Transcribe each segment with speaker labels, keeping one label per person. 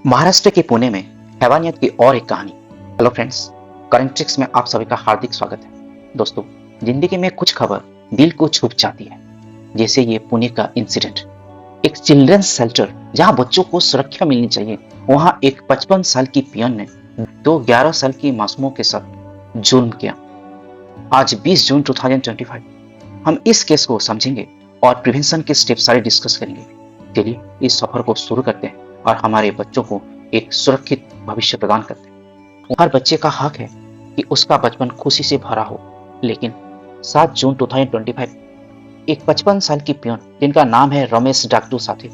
Speaker 1: महाराष्ट्र के पुणे में हैवानियत की और एक कहानी। हेलो फ्रेंड्स, करंट ट्रिक्स में आप सभी का हार्दिक स्वागत है। दोस्तों, जिंदगी में कुछ खबर दिल को छू जाती है, जैसे ये पुणे का इंसिडेंट। एक चिल्ड्रंस शेल्टर जहां बच्चों को सुरक्षा मिलनी चाहिए, वहां एक 55 साल की पियन ने 11 साल की मासूमों के साथ जुल्म किया। आज 20 जून 2025 हम इस केस को समझेंगे और प्रिवेंशन के स्टेप सारे डिस्कस करेंगे। चलिए इस सफर को शुरू करते हैं और हमारे बच्चों को एक सुरक्षित भविष्य प्रदान करते हैं। हर बच्चे का हक है कि उसका बचपन खुशी से भरा हो, लेकिन 7 जून 2025 एक 55 साल की पियन जिनका नाम है रमेश डाकटू साथी,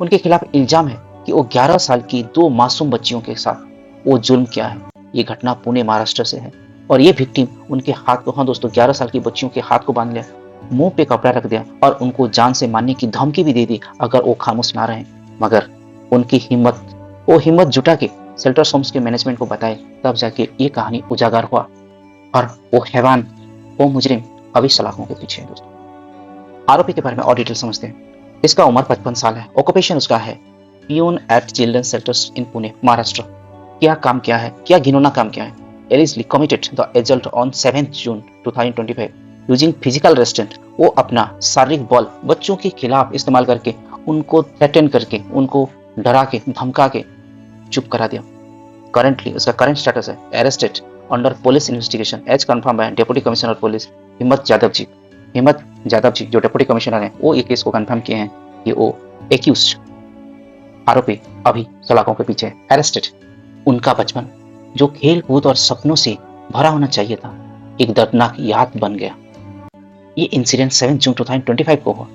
Speaker 1: उनके खिलाफ इल्जाम है कि वो 11 साल की 2 मासूम बच्चियों के साथ वो जुल्म किया है। ये घटना पुणे महाराष्ट्र से है और ये विक्टिम उनके हाथ को, हाँ दोस्तों, 11 साल की बच्चियों के हाथ को बांध लिया, मुंह पे कपड़ा रख दिया और उनको जान से मारने की धमकी भी दे दी अगर वो खामोश ना रहे। मगर उनकी हिम्मत जुटा के शेल्टर होम्स के मैनेजमेंट को बताए, तब जाके ये कहानी उजागर हुआ और वो मुजरिम अभी सलाखों के पीछे है। दोस्तों, आरोपी के बारे में और डिटेल समझते हैं। इसका उम्र 55 साल है। ऑक्यूपेशन उसका है peon at children's shelters in Pune Maharashtra. क्या काम किया है, क्या घिनौना काम किया है। Allegedly committed the assault on 7 June 2025 using physical restraint. वो अपना शारीरिक बल बच्चों के खिलाफ इस्तेमाल करके, उनको थ्रेटन करके, उनको डरा के, धमका के चुप करा दिया। करंटली उसका करंट स्टेटस है arrested under police investigation as confirmed by deputy commissioner police Himmat Yadav जी जो डेप्यूटी कमिश्नर हैं, वो ये केस को कंफर्म किए हैं कि वो एक्यूज्ड आरोपी अभी सलाखों के पीछे अरेस्टेड। उनका बचपन जो खेल कूद और सपनों से भरा होना चाहिए था, एक दर्दनाक याद बन गया। ये इंसिडेंट 7 जून 2025 को हुआ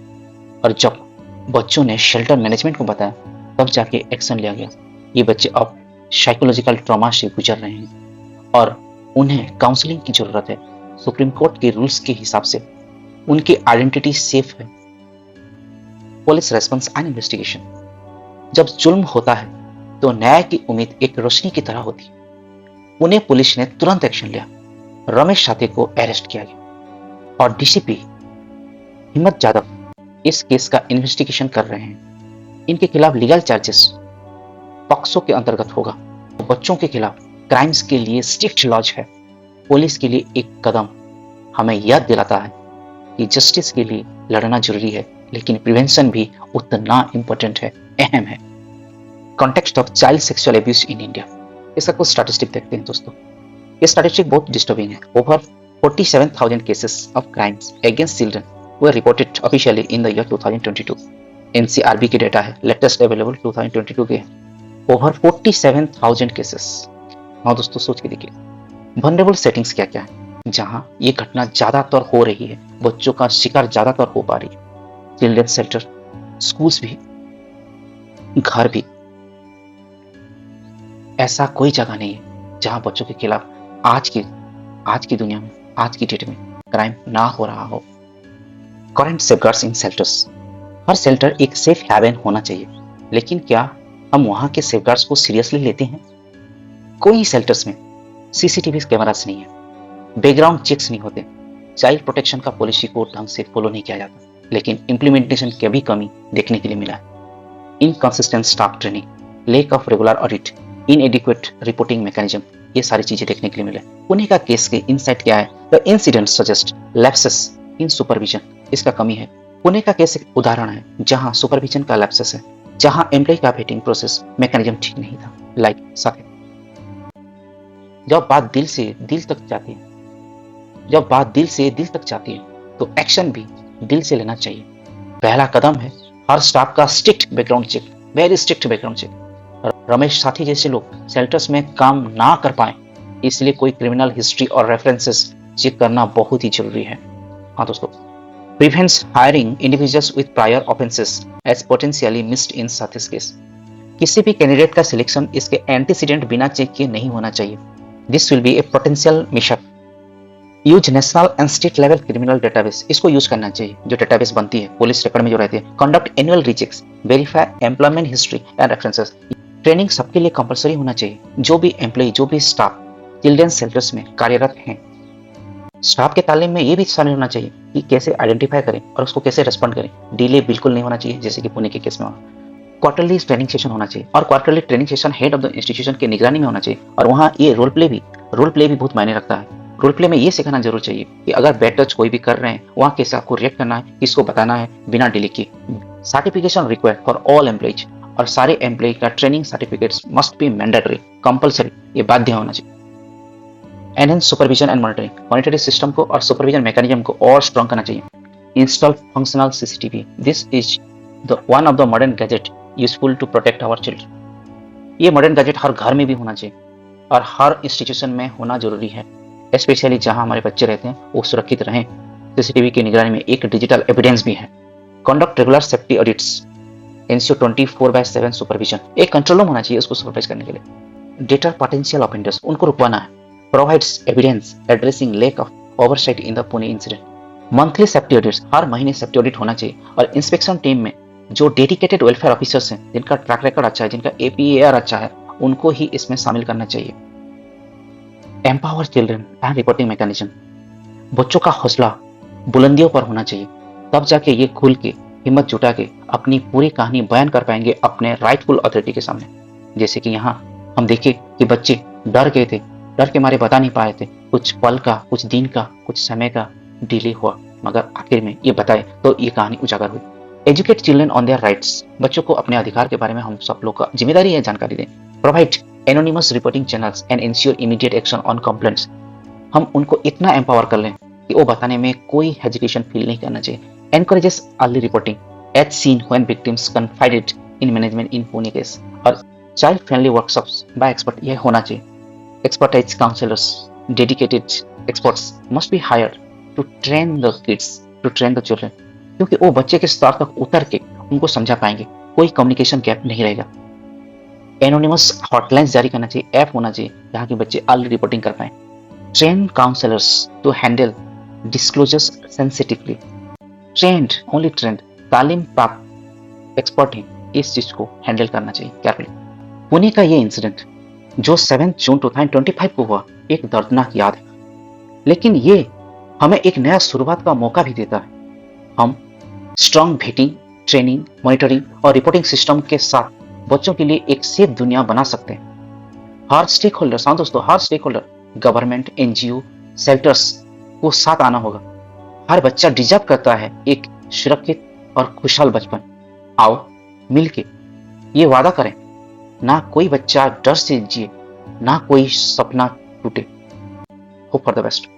Speaker 1: और जब बच्चों ने शेल्टर मैनेजमेंट को बताया, तब जाके एक्शन लिया गया। ये बच्चे अब साइकोलॉजिकल ट्रॉमा से गुजर रहे हैं और उन्हें काउंसलिंग की जरूरत है। सुप्रीम कोर्ट के रूल्स के हिसाब से उनकी आइडेंटिटी सेफ है। Police response and investigation. जब जुल्म होता है तो न्याय की उम्मीद एक रोशनी की तरह होती है। पुणे पुलिस ने तुरंत एक्शन लिया। रमेश साथी को अरेस्ट किया गया और डीसीपी हिम्मत यादव इस केस का इन्वेस्टिगेशन कर रहे हैं। इनके खिलाफ लीगल चार्जेस पॉक्सो के अंतर्गत होगा। बच्चों के खिलाफ क्राइम्स के लिए स्ट्रिक्ट लॉज है। पुलिस के लिए एक कदम हमें याद दिलाता है कि जस्टिस के लिए लड़ना जरूरी है, लेकिन प्रिवेंशन भी उतना इंपॉर्टेंट है, अहम है। Context of child sexual abuse in India. इसका कुछ स्टैटिस्टिक देखते हैं दोस्तों। ये स्टैटिस्टिक बहुत डिस्टर्बिंग है। Over 47,000 cases of crimes against children were reported officially in the year 2022. NCRB के डेटा है, लेटेस्ट अवेलेबल 2022 के। Over 47,000 cases. हाँ दोस्तों, सोच के देखिए वनरेबल सेटिंग्स क्या क्या है जहां ये घटना ज्यादातर हो रही है, बच्चों का शिकार ज्यादातर हो पा रही है। चिल्ड्रंस शेल्टर, स्कूल्स भी, घर भी। ऐसा कोई जगह नहीं है जहां बच्चों के खिलाफ आज की दुनिया में, आज की डेट में क्राइम ना हो रहा हो। करंट सेफगार्ड्स इन शेल्टर्स। हर शेल्टर एक सेफ हैवन होना चाहिए, लेकिन क्या हम वहां के सेफगार्ड्स को सीरियसली लेते हैं? कोई शेल्टर्स में सीसीटीवी कैमरास नहीं है, बैकग्राउंड चेक्स नहीं होते, चाइल्ड प्रोटेक्शन का पॉलिसी को ढंग से फॉलो नहीं किया जाता, लेकिन इंप्लीमेंटेशन की भी कमी देखने के लिए मिला है। Inconsistent staff training, lack of regular audit, inadequate reporting mechanism, ये सारी चीजें देखने के लिए मिले। पुणे का केस के इनसाइट क्या है? The incident suggest lapses in supervision. इसका कमी है। पुणे का केस एक उदाहरण है जहां सुपरविजन का लैप्सेस है, जहां एम्प्लॉय का वेटिंग प्रोसेस मैकेनिज्म ठीक नहीं था। लाइक साथी, जब बात दिल से दिल तक जाती है तो एक्शन भी दिल से लेना चाहिए। पहला कदम है हर स्टाफ का strict background check, very strict background check. Ramesh Sathi जैसे लोग शेल्टर्स में काम ना कर पाए, इसलिए कोई क्रिमिनल हिस्ट्री और रेफरेंसेस चेक करना बहुत ही जरूरी है। हाँ दोस्तों, prevents hiring individuals with prior offenses as potentially missed in Sathi's case. किसी भी कैंडिडेट का सिलेक्शन इसके एंटीसीडेंट बिना चेक किए नहीं होना चाहिए। This will be a potential mishap. Use national and state level criminal database. इसको यूज करना चाहिए, जो डेटाबेस बनती है पुलिस रिकॉर्ड में जो रहती है। Conduct annual rechecks, verify employment history and references. Training सबके लिए कंपलसरी होना चाहिए। जो भी एम्प्लॉय, जो भी स्टाफ चिल्ड्रंस शेल्टर्स में कार्यरत हैं, स्टाफ के तालीम में ये भी शामिल होना चाहिए कि कैसे आइडेंटिफाई करें और उसको कैसे रेस्पॉन्ड करें। डिले बिल्कुल नहीं होना चाहिए, जैसे कि पुणे के केस में हुआ। क्वार्टरली ट्रेनिंग सेशन होना चाहिए और quarterly training session head of the institution की निगरानी में होना चाहिए। और वहाँ ये रोल प्ले भी बहुत मायने रखता है। रोल प्ले में ये सिखाना जरूर चाहिए कि अगर बैड टच कोई भी कर रहे हैं वहाँ कैसे आपको रिएक्ट करना है, किसको बताना है बिना डिले किए। Certification required for all employees, और सारे एम्प्लॉय का training certificates must be mandatory, compulsory, ये बाध्य होना चाहिए। Enhance supervision and monitoring, monitory system को और सुपरविजन मैकेनिज्म को और स्ट्रॉन्ग करना चाहिए। Install functional CCTV, this is the one of the modern gadget useful to protect our children. ये मॉडर्न गैजेट हर घर में भी होना चाहिए और हर इंस्टीट्यूशन में होना जरूरी है, स्पेशली जहां हमारे बच्चे रहते हैं वो सुरक्षित रहें। सीसीटीवी की निगरानी में एक डिजिटल एविडेंस भी है। Conduct regular safety audits, ensure 24/7 supervision, एक कंट्रोल रूम होना चाहिए उसको सुपरवाइज करने के लिए। डेटा पोटेंशियल ऑफेंडर्स, उनको रुकवाना है। Provides evidence addressing lack of oversight in the Pune incident. Monthly safety audits, हर महीने सेफ्टी ऑडिट होना चाहिए और इंस्पेक्शन टीम में जो डेडिकेटेड वेलफेयर ऑफिसर्स हैं, जिनका ट्रैक रिकॉर्ड अच्छा है, जिनका APAR अच्छा है, उनको ही इसमें शामिल करना चाहिए। Empower children and reporting mechanism, बच्चों का हौसला बुलंदियों पर होना चाहिए, तब जाके ये खुल के हिम्मत जुटा के अपनी पूरी कहानी बयान कर पाएंगे अपने राइटफुल अथॉरिटी के सामने। जैसे कि यहाँ हम देखे कि बच्चे डर गए थे, डर के मारे बता नहीं पाए थे, कुछ पल का, कुछ दिन का, कुछ समय का डिले हुआ, मगर आखिर में ये बताए तो ये कहानी उजागर हुई। Educate children on their rights, बच्चों को अपने अधिकार के बारे में हम सब लोग का जिम्मेदारी है जानकारी दें। Provide anonymous reporting channels and ensure immediate action on complaints, हम उनको इतना एम्पावर कर लें कि वो बताने में कोई हेजिटेशन फील नहीं करना चाहिए। Encourages early reporting as seen when victims confided in management in Pune case, और child friendly workshops by expert ये होना चाहिए। Expertise counsellors, dedicated experts must be hired to train the kids, to train the children, क्योंकि वो बच्चे के स्तर तक उतर के उनको समझा पाएंगे, कोई कम्युनिकेशन गैप नहीं रहेगा। एनोनिमस हॉटलाइंस जारी करना चाहिए, ऐप होना चाहिए जहाँ के बच्चे अर्ली रिपोर्टिंग कर पाए। Train counsellors to handle disclosures sensitively, trained, only trained, तालीम प्राप्त एक्सपर्ट ही इस चीज को हैंडल करना चाहिए केयरफुली। पुणे का ये इंसिडेंट जो 7 जून 2025 को हुआ एक दर्दनाक याद है, लेकिन ये हमें एक नया शुरुआत का मौका भी देता है। हम स्ट्रॉन्ग भेटिंग, ट्रेनिंग, मॉनिटरिंग और रिपोर्टिंग सिस्टम के साथ बच्चों के लिए एक सेफ दुनिया बना सकते हैं। हर स्टेक होल्डर, हाँ दोस्तों, हर stakeholder, government, NGO, shelters को साथ आना होगा। हर बच्चा डिजर्व करता है एक सुरक्षित और खुशहाल बचपन। आओ मिलके ये वादा करें, ना कोई बच्चा डर से जिए, ना कोई सपना टूटे। Hope for the best.